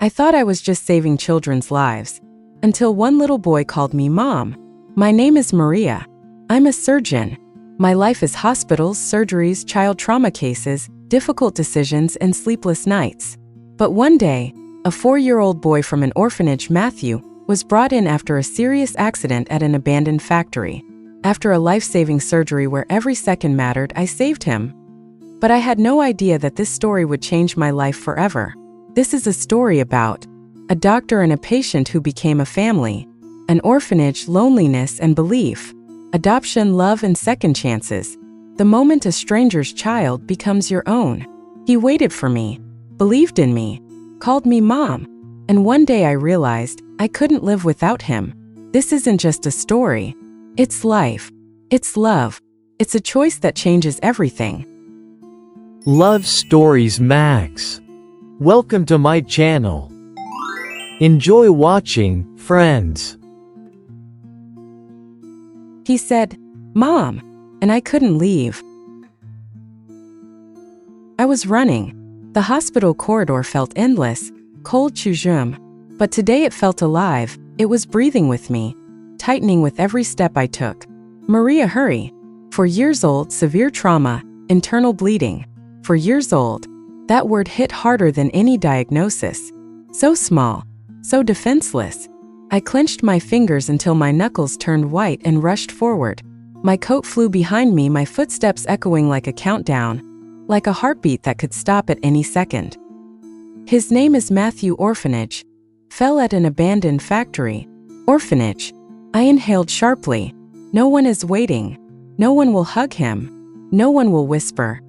I thought I was just saving children's lives, until one little boy called me Mom. My name is Maria. I'm a surgeon. My life is hospitals, surgeries, child trauma cases, difficult decisions, and sleepless nights. But one day, a 4-year-old boy from an orphanage, Matthew, was brought in after a serious accident at an abandoned factory. After a life-saving surgery where every second mattered, I saved him. But I had no idea that this story would change my life forever. This is a story about a doctor and a patient who became a family, an orphanage, loneliness and belief, adoption, love and second chances. The moment a stranger's child becomes your own. He waited for me, believed in me, called me Mom, and one day I realized I couldn't live without him. This isn't just a story. It's life. It's love. It's a choice that changes everything. Love Stories Max. Welcome to my channel. Enjoy watching, friends. He said, Mom, and I couldn't leave. I was running. The hospital corridor felt endless, cold chujum. But today it felt alive. It was breathing with me, tightening with every step I took. Maria, hurry. 4 years old, severe trauma, internal bleeding. 4 years old. That word hit harder than any diagnosis. So small, so defenseless. I clenched my fingers until my knuckles turned white and rushed forward. My coat flew behind me, my footsteps echoing like a countdown, like a heartbeat that could stop at any second. His name is Matthew. Orphanage. Fell at an abandoned factory. Orphanage. I inhaled sharply. No one is waiting. No one will hug him. No one will whisper,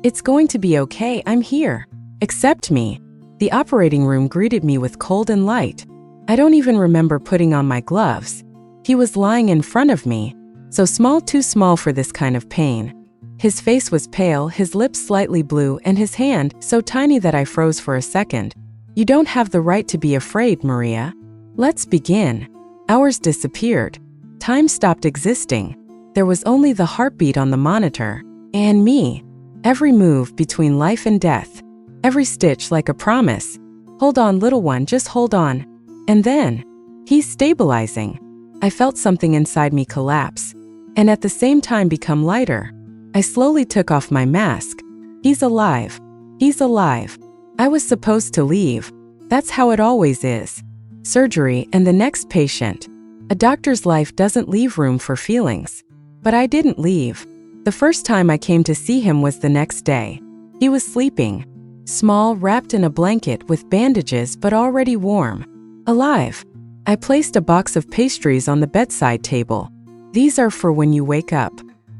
"It's going to be okay, I'm here. Accept me." The operating room greeted me with cold and light. I don't even remember putting on my gloves. He was lying in front of me, so small, too small for this kind of pain. His face was pale, his lips slightly blue, and his hand so tiny that I froze for a second. You don't have the right to be afraid, Maria. Let's begin. Hours disappeared. Time stopped existing. There was only the heartbeat on the monitor, and me. Every move between life and death. Every stitch like a promise. Hold on, little one, just hold on. And then, he's stabilizing. I felt something inside me collapse, and at the same time become lighter. I slowly took off my mask. He's alive. He's alive. I was supposed to leave. That's how it always is. Surgery and the next patient. A doctor's life doesn't leave room for feelings. But I didn't leave. The first time I came to see him was the next day. He was sleeping. Small, wrapped in a blanket with bandages but already warm. Alive. I placed a box of pastries on the bedside table. These are for when you wake up.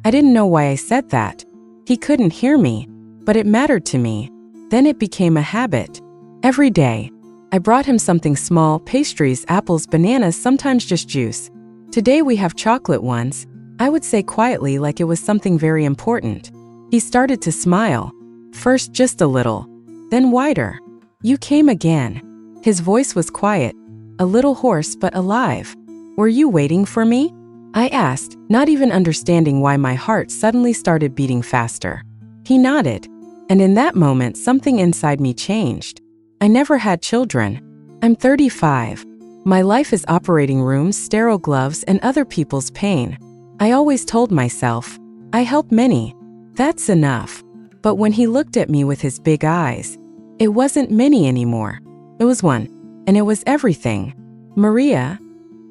I didn't know why I said that. He couldn't hear me, but it mattered to me. Then it became a habit. Every day, I brought him something small, pastries, apples, bananas, sometimes just juice. Today we have chocolate ones, I would say quietly like it was something very important. He started to smile. First just a little, then wider. You came again. His voice was quiet, a little hoarse but alive. Were you waiting for me? I asked, not even understanding why my heart suddenly started beating faster. He nodded. And in that moment, something inside me changed. I never had children. I'm 35. My life is operating rooms, sterile gloves, and other people's pain. I always told myself, I help many. That's enough. But when he looked at me with his big eyes, it wasn't many anymore. It was one, and it was everything. Maria,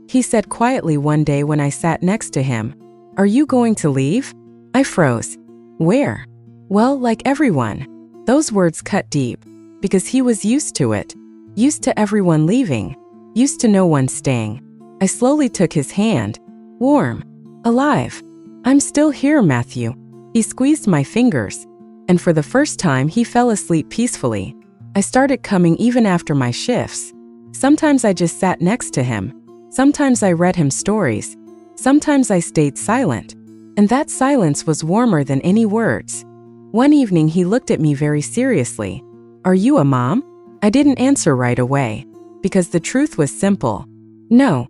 he said quietly one day when I sat next to him, are you going to leave? I froze. Where? Well, like everyone. Those words cut deep, because he was used to it. Used to everyone leaving. Used to no one staying. I slowly took his hand. Warm. Alive. I'm still here, Matthew. He squeezed my fingers. And for the first time, he fell asleep peacefully. I started coming even after my shifts. Sometimes I just sat next to him. Sometimes I read him stories. Sometimes I stayed silent. And that silence was warmer than any words. One evening he looked at me very seriously. Are you a mom? I didn't answer right away, because the truth was simple. No.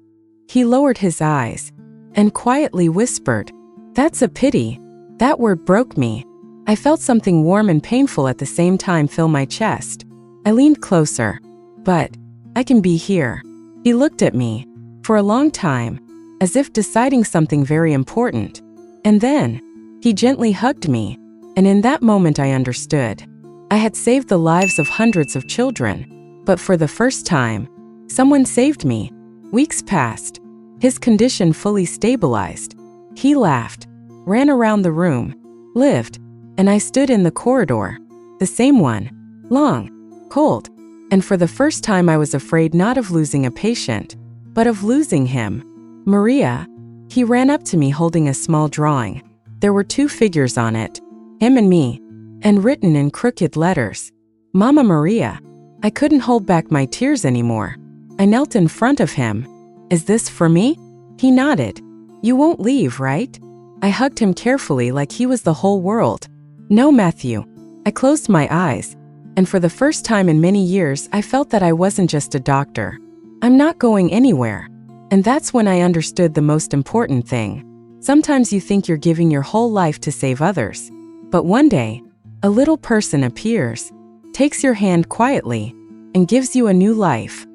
He lowered his eyes and quietly whispered, that's a pity. That word broke me. I felt something warm and painful at the same time fill my chest. I leaned closer. But I can be here. He looked at me for a long time, as if deciding something very important. And then, he gently hugged me, and in that moment I understood. I had saved the lives of hundreds of children, but for the first time, someone saved me. Weeks passed. His condition fully stabilized. He laughed, ran around the room, lived, and I stood in the corridor. The same one. Long, cold, and for the first time I was afraid not of losing a patient, but of losing him. Maria. He ran up to me holding a small drawing. There were 2 figures on it, him and me, and written in crooked letters, Mama Maria. I couldn't hold back my tears anymore. I knelt in front of him. Is this for me? He nodded. You won't leave, right? I hugged him carefully like he was the whole world. No, Matthew. I closed my eyes, and for the first time in many years I felt that I wasn't just a doctor. I'm not going anywhere. And that's when I understood the most important thing. Sometimes you think you're giving your whole life to save others. But one day, a little person appears, takes your hand quietly, and gives you a new life.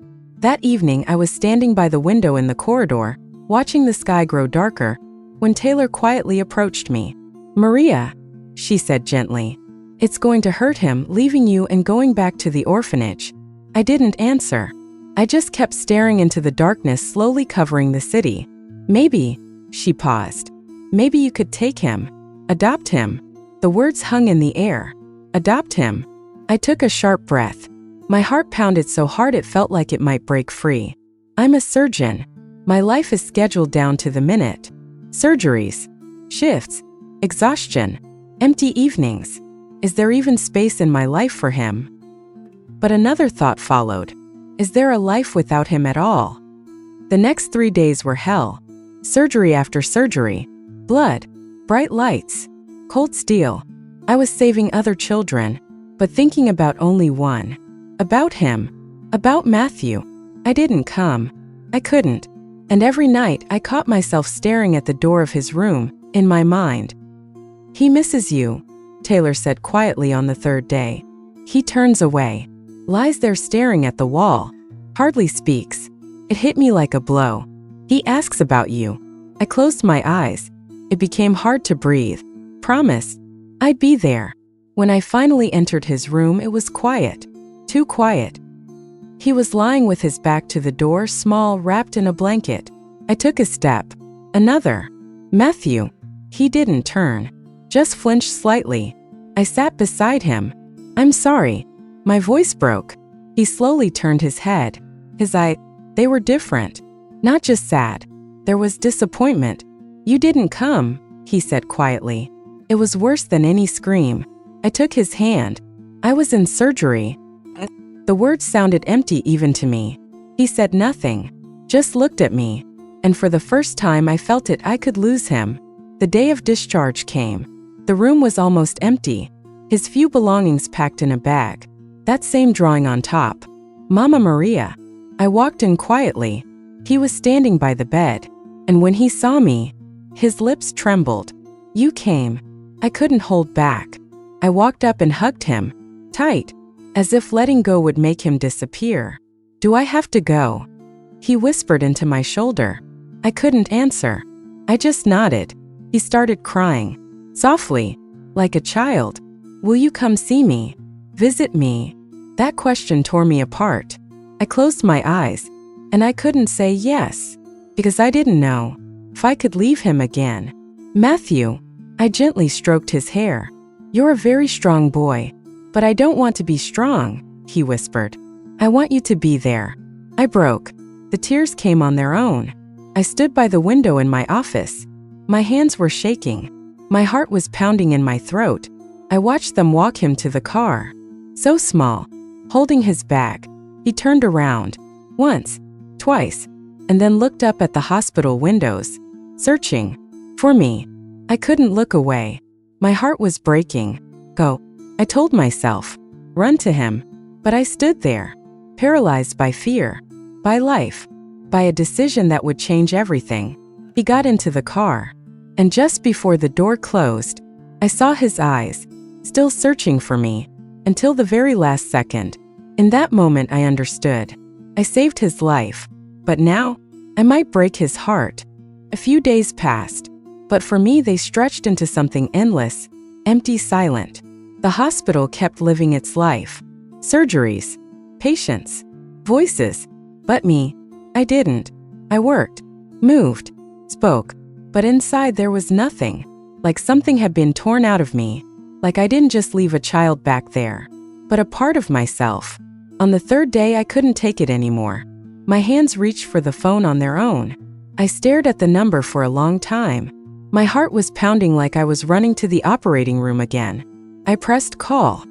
That evening, I was standing by the window in the corridor, watching the sky grow darker, when Taylor quietly approached me. Maria, she said gently, it's going to hurt him leaving you and going back to the orphanage. I didn't answer. I just kept staring into the darkness slowly covering the city. Maybe, she paused, maybe you could take him, adopt him. The words hung in the air. Adopt him. I took a sharp breath. My heart pounded so hard it felt like it might break free. I'm a surgeon. My life is scheduled down to the minute. Surgeries, shifts, exhaustion, empty evenings. Is there even space in my life for him? But another thought followed. Is there a life without him at all? The next 3 days were hell. Surgery after surgery. Blood. Bright lights. Cold steel. I was saving other children, but thinking about only one. About him. About Matthew. I didn't come. I couldn't. And every night I caught myself staring at the door of his room, in my mind. He misses you, Taylor said quietly on the 3rd day. He turns away. Lies there staring at the wall. Hardly speaks. It hit me like a blow. He asks about you. I closed my eyes. It became hard to breathe. Promise. I'd be there. When I finally entered his room, it was quiet. Too quiet. He was lying with his back to the door, small, wrapped in a blanket. I took a step. Another. Matthew. He didn't turn. Just flinched slightly. I sat beside him. I'm sorry. My voice broke. He slowly turned his head. His eyes, they were different. Not just sad. There was disappointment. You didn't come, he said quietly. It was worse than any scream. I took his hand. I was in surgery. The words sounded empty even to me. He said nothing. Just looked at me. And for the first time I felt it I could lose him. The day of discharge came. The room was almost empty. His few belongings packed in a bag. That same drawing on top. Mama Maria. I walked in quietly. He was standing by the bed. And when he saw me, his lips trembled. You came. I couldn't hold back. I walked up and hugged him. Tight. As if letting go would make him disappear. Do I have to go? He whispered into my shoulder. I couldn't answer. I just nodded. He started crying. Softly. Like a child. Will you come see me? Visit me? That question tore me apart. I closed my eyes. And I couldn't say yes. Because I didn't know if I could leave him again. Matthew. I gently stroked his hair. You're a very strong boy. But I don't want to be strong, he whispered. I want you to be there. I broke. The tears came on their own. I stood by the window in my office. My hands were shaking. My heart was pounding in my throat. I watched them walk him to the car. So small. Holding his bag. He turned around. Once. Twice. And then looked up at the hospital windows. Searching. For me. I couldn't look away. My heart was breaking. Go. I told myself. Run to him. But I stood there. Paralyzed by fear. By life. By a decision that would change everything. He got into the car. And just before the door closed, I saw his eyes, still searching for me, until the very last second. In that moment I understood. I saved his life. But now, I might break his heart. A few days passed, but for me they stretched into something endless, empty, silent. The hospital kept living its life. Surgeries, patients, voices. But me, I didn't. I worked, moved, spoke, but inside there was nothing. Like something had been torn out of me. Like I didn't just leave a child back there, but a part of myself. On the third day I couldn't take it anymore. My hands reached for the phone on their own. I stared at the number for a long time. My heart was pounding like I was running to the operating room again. I pressed call.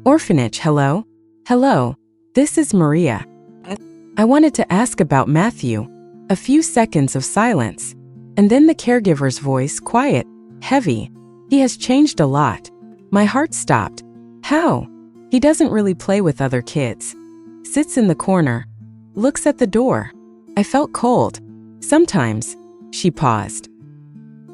Orphanage, hello? Hello, this is Maria. I wanted to ask about Matthew. A few seconds of silence. And then the caregiver's voice, quiet, heavy. He has changed a lot. My heart stopped. How? He doesn't really play with other kids. Sits in the corner. Looks at the door. I felt cold. Sometimes. She paused.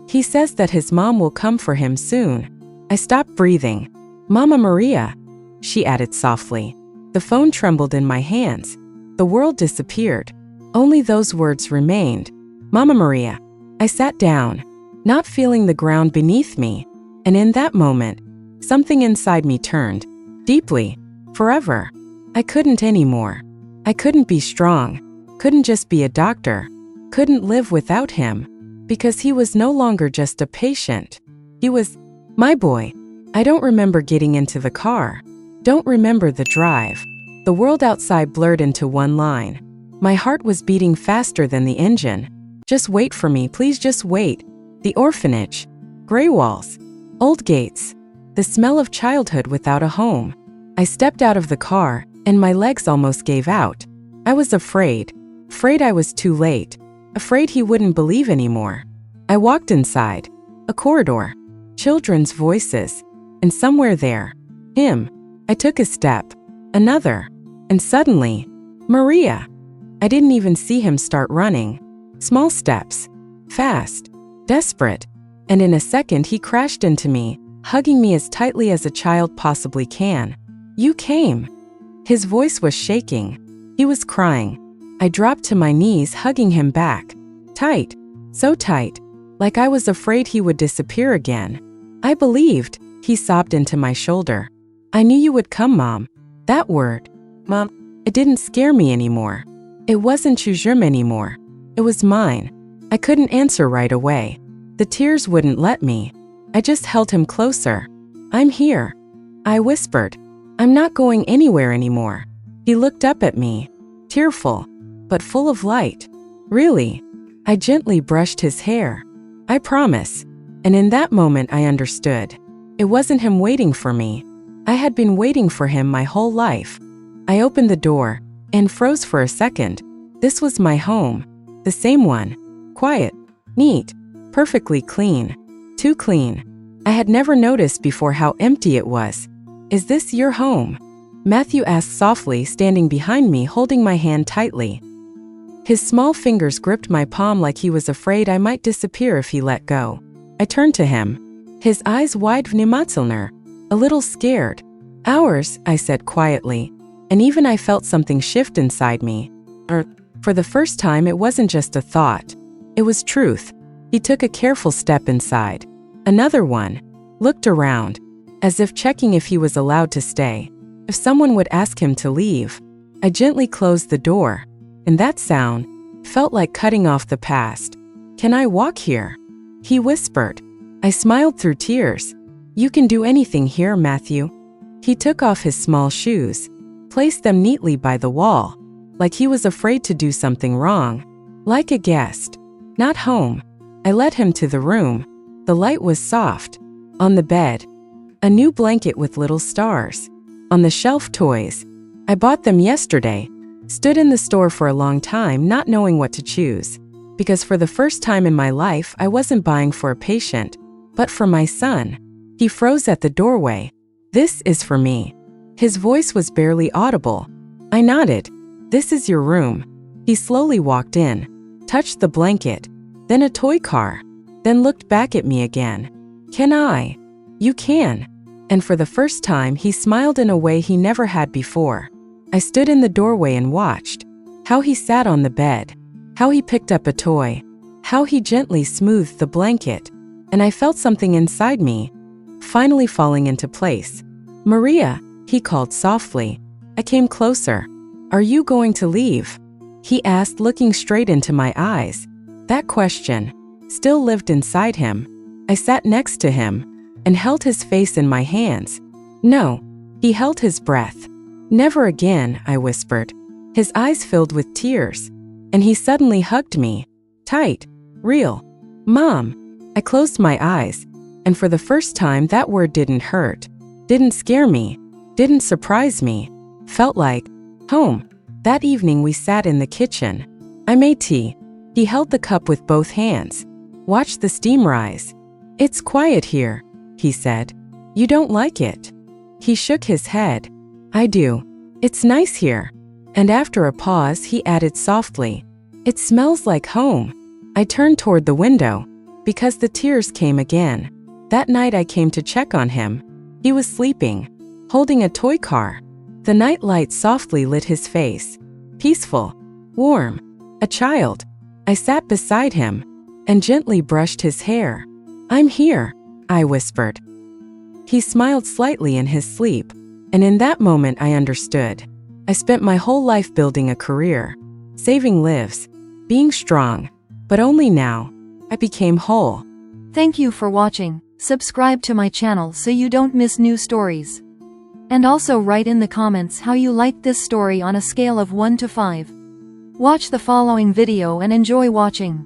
He says that his mom will come for him soon. I stopped breathing. Mama Maria, she added softly. The phone trembled in my hands. The world disappeared. Only those words remained. Mama Maria. I sat down, not feeling the ground beneath me. And in that moment, something inside me turned. Deeply. Forever. I couldn't anymore. I couldn't be strong. Couldn't just be a doctor. Couldn't live without him. Because he was no longer just a patient. He was my boy. I don't remember getting into the car. Don't remember the drive. The world outside blurred into one line. My heart was beating faster than the engine. Just wait for me, please, just wait. The orphanage. Gray walls. Old gates. The smell of childhood without a home. I stepped out of the car, and my legs almost gave out. I was afraid. Afraid I was too late. Afraid he wouldn't believe anymore. I walked inside. A corridor. Children's voices. And somewhere there, him. I took a step. Another. And suddenly, Maria. I didn't even see him start running. Small steps. Fast. Desperate. And in a second he crashed into me, hugging me as tightly as a child possibly can. You came. His voice was shaking. He was crying. I dropped to my knees, hugging him back. Tight. So tight. Like I was afraid he would disappear again. I believed. He sobbed into my shoulder. I knew you would come, Mom. That word. Mom. It didn't scare me anymore. It wasn't Chujum anymore. It was mine. I couldn't answer right away. The tears wouldn't let me. I just held him closer. I'm here. I whispered. I'm not going anywhere anymore. He looked up at me, tearful, but full of light. Really? I gently brushed his hair. I promise. And in that moment I understood. It wasn't him waiting for me. I had been waiting for him my whole life. I opened the door and froze for a second. This was my home. The same one. Quiet, neat, perfectly clean. Too clean. I had never noticed before how empty it was. Is this your home? Matthew asked softly, standing behind me, holding my hand tightly. His small fingers gripped my palm like he was afraid I might disappear if he let go. I turned to him. His eyes wide, vnimatilner, a little scared. Ours, I said quietly, and even I felt something shift inside me. For the first time, it wasn't just a thought. It was truth. He took a careful step inside. Another one. Looked around, as if checking if he was allowed to stay. If someone would ask him to leave. I gently closed the door, and that sound felt like cutting off the past. Can I walk here? He whispered. I smiled through tears. You can do anything here, Matthew. He took off his small shoes, placed them neatly by the wall, like he was afraid to do something wrong. Like a guest, not home. I led him to the room. The light was soft. On the bed, a new blanket with little stars. On the shelf, toys. I bought them yesterday. Stood in the store for a long time, not knowing what to choose. Because for the first time in my life, I wasn't buying for a patient, but for my son. He froze at the doorway. This is for me. His voice was barely audible. I nodded. This is your room. He slowly walked in, touched the blanket, then a toy car, then looked back at me again. Can I? You can. And for the first time, he smiled in a way he never had before. I stood in the doorway and watched. How he sat on the bed. How he picked up a toy. How he gently smoothed the blanket. And I felt something inside me finally falling into place. "Maria," he called softly. I came closer. "Are you going to leave?" he asked, looking straight into my eyes. That question still lived inside him. I sat next to him and held his face in my hands. "No." He held his breath. "Never again," I whispered. His eyes filled with tears, and he suddenly hugged me. Tight. Real. "Mom." I closed my eyes, and for the first time that word didn't hurt, didn't scare me, didn't surprise me. Felt like home. That evening we sat in the kitchen. I made tea. He held the cup with both hands. Watched the steam rise. "It's quiet here," he said. "You don't like it?" He shook his head. "I do. It's nice here." And after a pause he added softly, "It smells like home." I turned toward the window because the tears came again. That night I came to check on him. He was sleeping, holding a toy car. The night light softly lit his face. Peaceful, warm, a child. I sat beside him and gently brushed his hair. "I'm here," I whispered. He smiled slightly in his sleep, and in that moment I understood. I spent my whole life building a career, saving lives, being strong, but only now I became whole. Thank you for watching. Subscribe to my channel so you don't miss new stories. And also write in the comments how you liked this story on a scale of 1 to 5. Watch the following video and enjoy watching.